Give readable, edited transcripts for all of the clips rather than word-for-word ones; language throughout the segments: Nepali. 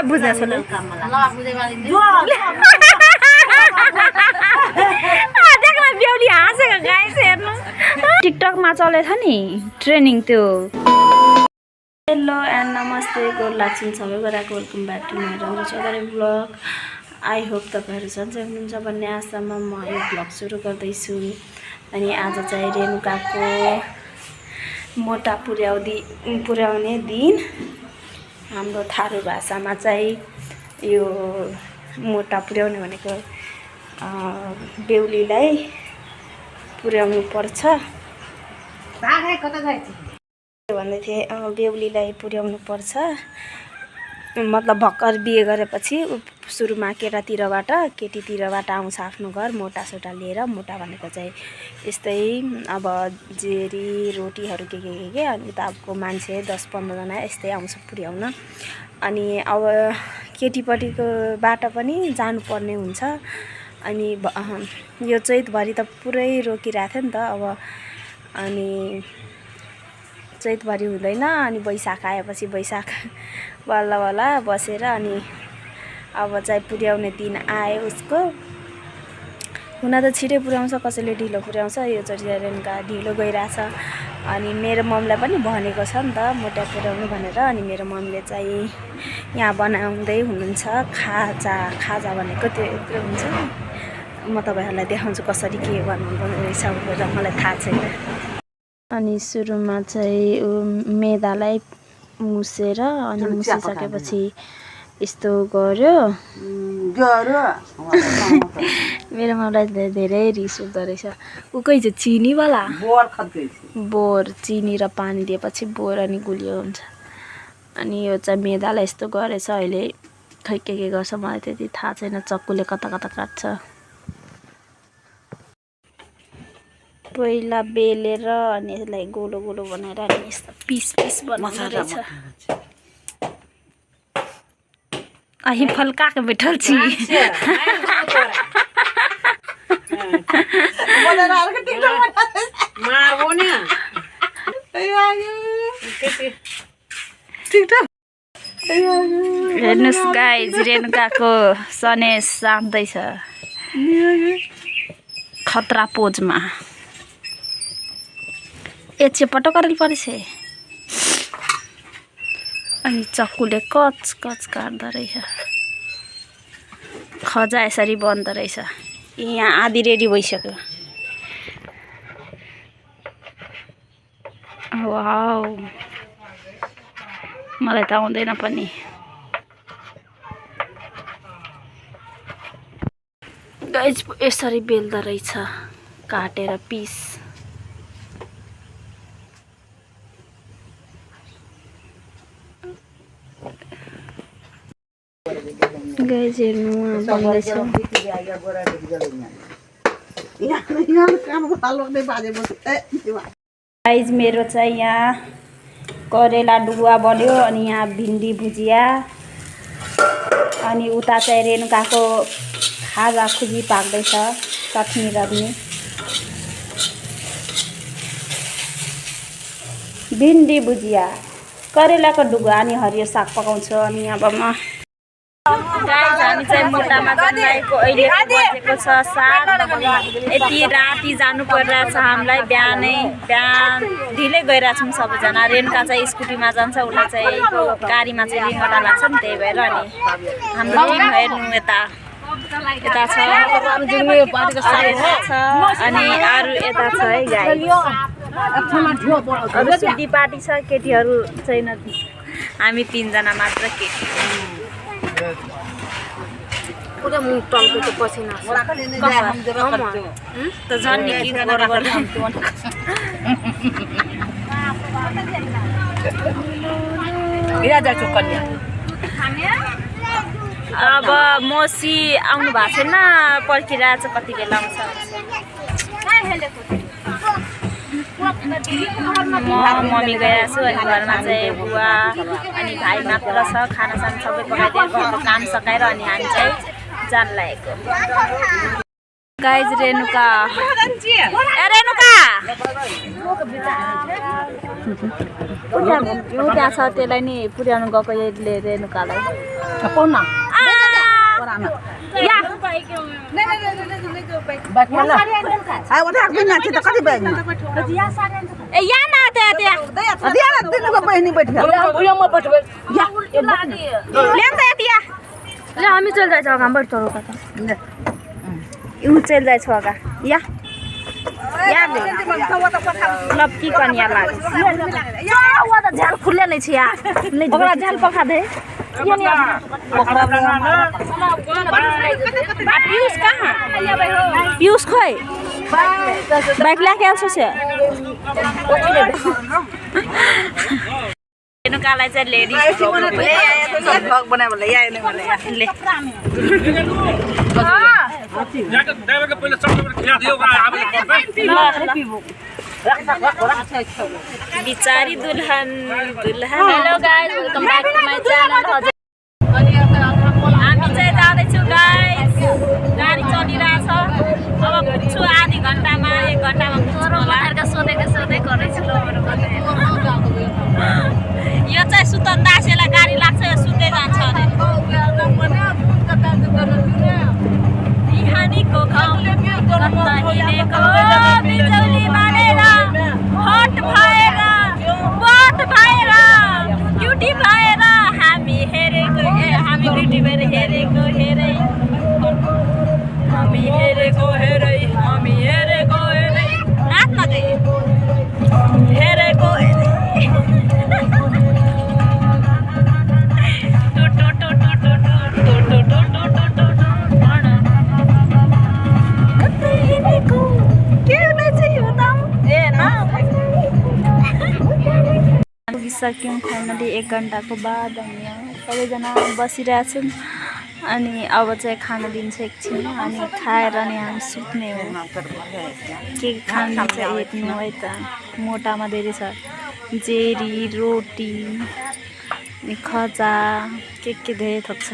बुझ्न सक्नु देखला बेहुली हाँसेको गाइस हेर्नु टिकटकमा चलेछ नि ट्रेनिङ त्यो हेलो एन्ड नमस्ते गुड लाग्छन् सबैको वेलकम ब्याक टु माई राम्रो चौधरी ब्लग आई होप तपाईँहरू सन्चै हुनुहुन्छ भन्ने आशामा म यो ब्लग सुरु गर्दैछु अनि आज चाहिँ रेणुकाको मोटा पुर्याउने दिन हाम्रो थारू भाषामा चाहिँ यो मोटा पुर्याउने भनेको बेहुलीलाई पुर्याउनु पर्छ भन्दै थिएँ बेहुलीलाई पुर्याउनु पर्छ मतलब भर्खर बिहे गरेपछि सुरुमा केटीतिरबाट आउँछ आफ्नो घर मोटासोटा लिएर मोटा भनेको चाहिँ यस्तै अब जेरी रोटीहरू के अनि उताको मान्छे 10-15 जना यस्तै आउँछ पुर्याउन अनि अब केटीपट्टिको बाट पनि जानुपर्ने हुन्छ अनि यो चैतभरि त पुरै रोकिरहेको थियो नि त अब अनि चैतभरि हुँदैन अनि वैशाख आएपछि वैशाख बल्ल बसेर अनि अब चाहिँ पुर्याउने दिन आयो उसको हुन त छिटै पुर्याउँछ कसैले ढिलो पुर्याउँछ यो चोटि रेणुका ढिलो गइरहेछ अनि मेरो मम्मीलाई पनि भनेको छ नि त मोटा पुर्याउनु भनेर अनि मेरो मम्मीले चाहिँ यहाँ बनाउँदै हुनुहुन्छ खाजा भनेको त्यो यत्रो हुन्छ म तपाईँहरूलाई देखाउँछु कसरी के बनाउनु रहेछ भनेर मलाई थाहा छैन अनि सुरुमा चाहिँ मैदालाई मुसेर अनि मुसिसकेपछि यस्तो गर्यो मेरो मम्मीलाई धेरै रिस उठ्दो रहेछ उकै चाहिँ चिनीवाला बोर चिनी र पानी दिएपछि बोर अनि गुलियो हुन्छ अनि यो चाहिँ मैदालाई यस्तो गरेछ अहिले खै के गर्छ मलाई त्यति थाहा छैन चक्कुले कता काट्छ पहिला बेलेर अनि यसलाई गोलो बनाएर अनि यस्तो पिस बनाउँदो रहेछ अही फल्काको बैठल छी हेर्नुहोस् गाइज रेणुकाको सनेस साँच्दैछ खतरा पोजमा चेपटो गरेर परेछ अनि चक्कुले कच काट्दो रहेछ खजा यसरी बन्दो रहेछ यहाँ आधी रेडी भइसक्यो वाउ मलाई त आउँदैन पनि गाइज यसरी बेल्दो रहेछ काटेर पिस गाइज हेर्नु बन्दैछ गाइज मेरो चाहिँ यहाँ करेला डुवा बन्यो अनि यहाँ भिन्डी भुजिया अनि उता चाहिँ रेणुकाको खाजा खुजी पाक्दैछ चटनी रड्नी भिन्डी भुजिया करेलाको डुवा अनि हरियो साग पकाउँछु अनि अब म गाइज हामी चाहिँ मोटामा गएको अहिले बजेको छ 7 यति राति जानु परिरहेछ हामीलाई बिहान ढिलै गइरहेछौँ सबैजना रेणुका चाहिँ स्कुटीमा जान्छ उसलाई चाहिँ गाडीमा चाहिँ रिङटा लाग्छ नि त्यही भएर अनि हाम्रो टिम हेर्नु यता छ अनि अरू यता छ है गाइज अरू सिटी पार्टी छ केटीहरू छैन हामी 3 जना मात्र केटी पुरा मुख टल्केको पसिना त झन् नि के अब मौसी आउनु भएको छैन पर्खिरहेछ कति बेला आउँछ म मम्मी गएको छु अनि घरमा चाहिँ बुवा अनि भाइ मात्र छ खानासाना सबै पकाइदिएर घरको काम सकाएर अनि हामी चाहिँ जान लागेको गाइज रेणुका ए रेणुका यो त्यहाँ छ त्यसलाई नि पुर्याउनु गएको यसले रेणुकालाई हामी चल जाएछ अगा बढी तरो कता ऊ चल जाएछ अगा या मतलब की कनिया लागे वो तो झाल खुले नहीं छिया नहीं ओकरा झाल पका दे ये नहीं पीयूष कहाँ पीयूष खोई बाइक लेके आल से रेणुकालाई चाहिँ लेडिज ब्लॉग बनाए वाला या नहीं वाला या ले जाके ड्राइवर के पहले सब खिला दियो बिचारी दुल्हन hello guys welcome back to my channel हामी चाहिँ जाँदैछु गाइस गाडी चलिरहेछ अब पुग्छु आधी घण्टामा 1 घण्टामा पुग्छु होला सोधेको गर्दैछु यो चाहिँ सुतन दासेलाई गाडी लाग्छ यो सुत्दै जान्छ अरे बिहानीको घाउले कता हिँडेको बिजुली मारेर हट भएर बट भएर ड्युटी भएर हामी हेरेको हामी ड्युटी भएर हेरेको हेरै हामी हेरेको हेरै हामी हेरेको हेरै नाच्न गए हेरेको पुगिसक्यौँ फाइनली 1 घण्टाको बाद हामी सबैजना बसिरहेछौँ अनि अब चाहिँ खाना दिन्छ एकछिन अनि खाएर अनि हामी सुत्ने हो के खानु चाहिँ हेर्नु है त मोटामा धेरै छ जेरी रोटी खजा के धेरै थोक छ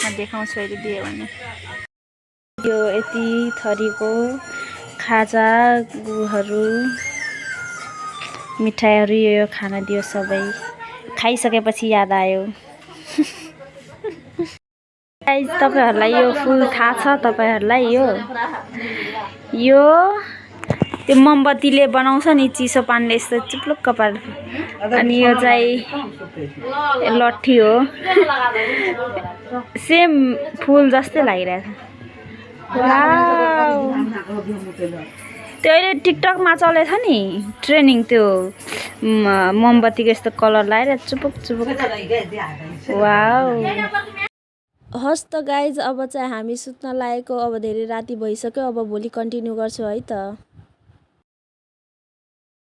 म देखाउँछु अहिले दियो भने यो यति थरीको खाजा गुहरू मिठाईहरू यो खाना दियो सबै खाइसकेपछि याद आयो गाइस तपाईहरुलाई यो फुल थाहा छ तपाईहरुलाई यो त्यो मोमबत्तीले बनाउँछ नि चिसो पानीले यस्तो चुप्लुक्क पार अनि यो चाहिँ लट्ठी हो सेम फुल जस्तै लागिरहेछ वाउ त्यो अहिले टिकटकमा चलेछ नि ट्रेनिङ त्यो मोमबत्तीको यस्तो कलर लगाएर चुपुक वाउ हस् त गाइज अब चाहिँ हामी सुत्न लागेको अब धेरै राति भइसक्यो अब भोलि कन्टिन्यू गर्छु है त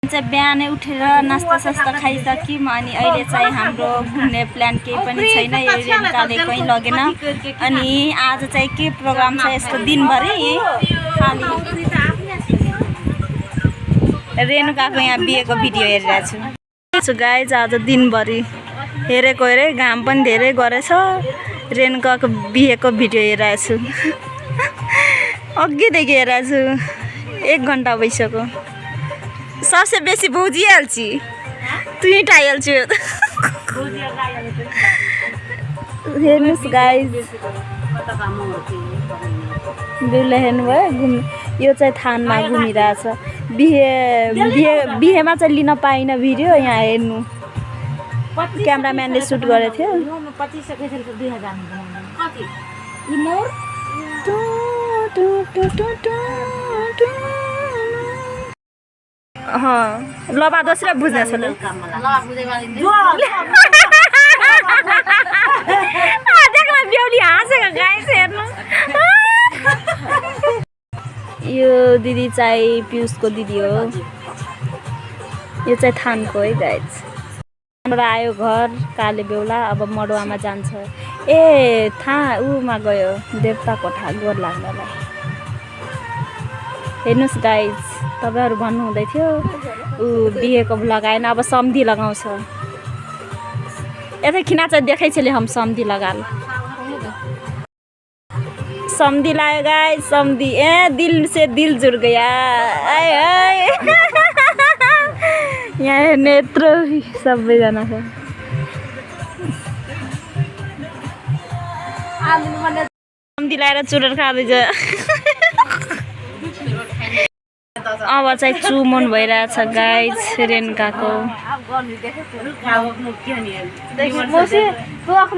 चाहिँ बिहानै उठेर नास्ता सास्ता खाइसक्यौँ अनि अहिले चाहिँ हाम्रो घुम्ने प्लान केही पनि छैन यो रेणुकाले कहीँ लगेन अनि आज चाहिँ के प्रोग्राम छ यसको दिनभरि खाली रेणुकाको यहाँ बिहेको भिडियो हेरिरहेको छु गाइज आज दिनभरि हेरेको हेरे घाम पनि धेरै गरेछ रेणुकाको बिहेको भिडियो हेरिरहेको छु अघिदेखि हेरिरहेको छु 1 घण्टा भइसक्यो सबसे बेसी भुजिहाल्छु तुई टाइहाल्छु हेर्नुहोस् गाइज बिउले हेर्नुभयो यो चाहिँ थानमा घुमिरहेछ बिहेमा चाहिँ लिन पाइन भिडियो यहाँ हेर्नु क्यामेराम्यानले सुट गरेको थियो लबा दोस्रो बुझ्ने छ देख्न बेहुली हाँसेको गाइस हेर्नु यो दिदी चाहिँ पियुषको दिदी हो यो चाहिँ थानको है गाइस हाम्रो आयो घर काले बेहुला अब मडुवामा जान्छ ए उमा गयो देवता कोठा गोर लाग्नलाई हेर्नुहोस् गाइस तपाईहरु भन्नु हुँदै थियो उ बिहेको लगाएन अब सम्धी लगाउँछ यतै खिना चाहिँ देखै छले हम सम्धी लगाल समधी लायो गाइस समधी दिल से दिल जुड़ गया आए आए यहाँ हेर्ने यत्रो सबैजना छ समधी लाएर चुरेर खाँदैछ अब चाहिँ चुमन भइरहेछ गाइस रेणुकाको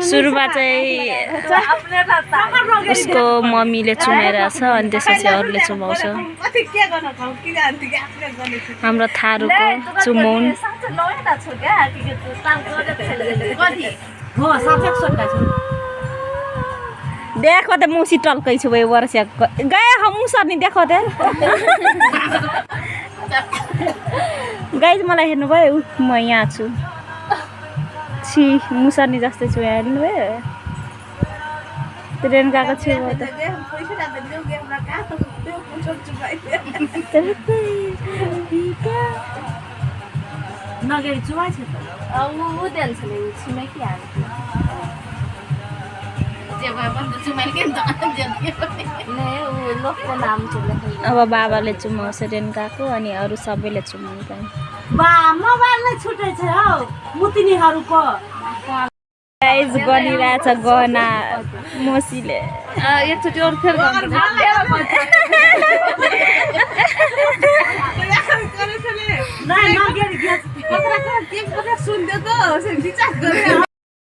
सुरुमा चाहिँ उसको मम्मीले चुमाइरहेछ अनि त्यसपछि अरूले चुमाउँछ हाम्रो थारूको चुमौन देखो त मुसी टल्कै छु भाइ वर्षा गए हम मुसर्नी देखो त गाइज मलाई हेर्नु भयो म यहाँ छु छि मुसर्नी जस्तै छु यहाँ हेर्नु भयो रेणुकाको छेउ त नगरी चुवाइ छ त उ देल छ नि छिमेकी हाल अब बाबाले चुमाउँछ रेणुकाको अनि अरू सबैले चुमाउँछ मोबाइललाई छुटे छ हौ मुतिनीहरूको गाइज गनिरहेछ गहना मसीले एकचोटि अरू फेर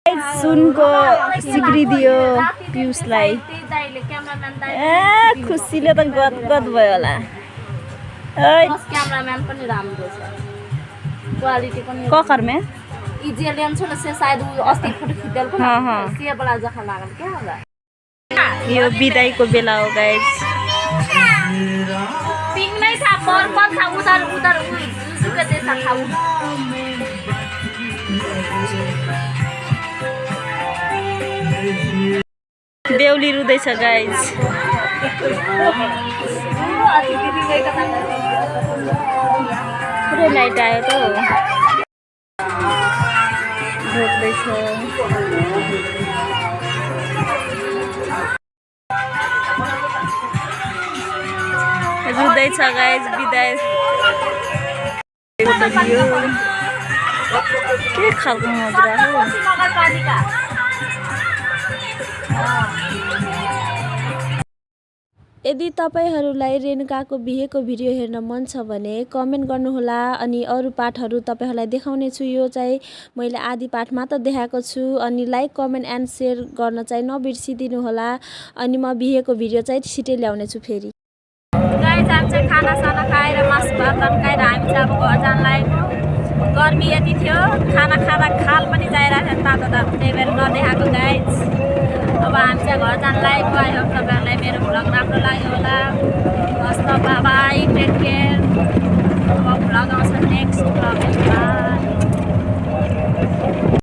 सुनको सिक्री दियो पियुषलाई खुसीले त गदगद भयो होला क्यामेराम्यान पनि राम्रो छ क्वालिटी पनि ककरमा इजिलियन छ न से सायद अस्ति फोटो खिच्दै पनि से बला जखा लागल के होला यो बिदाईको बेला हो गाइस पिङ नै छ पर्पल छ उधर उधर जुजुके देसा खाऊ बेहुली रुँदैछ गाइस पुरै लाइट आयो त रोक्दैछ रुँदैछ गाइस बिदाई के खालको मजरा हो यदि तपाईहरूलाई रेणुकाको बिहेको भिडियो हेर्न मन छ भने कमेन्ट गर्नुहोला अनि अरू पाठहरू तपाईँहरूलाई देखाउने छु यो चाहिँ मैले आधी पाठ मात्र देखाएको छु अनि लाइक कमेन्ट एन्ड सेयर गर्न चाहिँ नबिर्सिदिनु होला अनि म बिहेको भिडियो चाहिँ छिटै ल्याउने छु फेरि गाइस हामी चाहिँ खानासाना खाएर मासु भात तन्काएर हामी चाहिँ अब घर जान लागेको गर्मी यति थियो खाना खाँदा खाल पनि जाइरहेको थियो तातो तातो त्यही भएर नदेखाएको गाइस अब हामी चाहिँ घर जान लागेको आई होप तपाईँहरूलाई मेरो भ्लग राम्रो लाग्यो होला हस् त बाई टेक केयर अब भ्लग आउँछ नेक्स्ट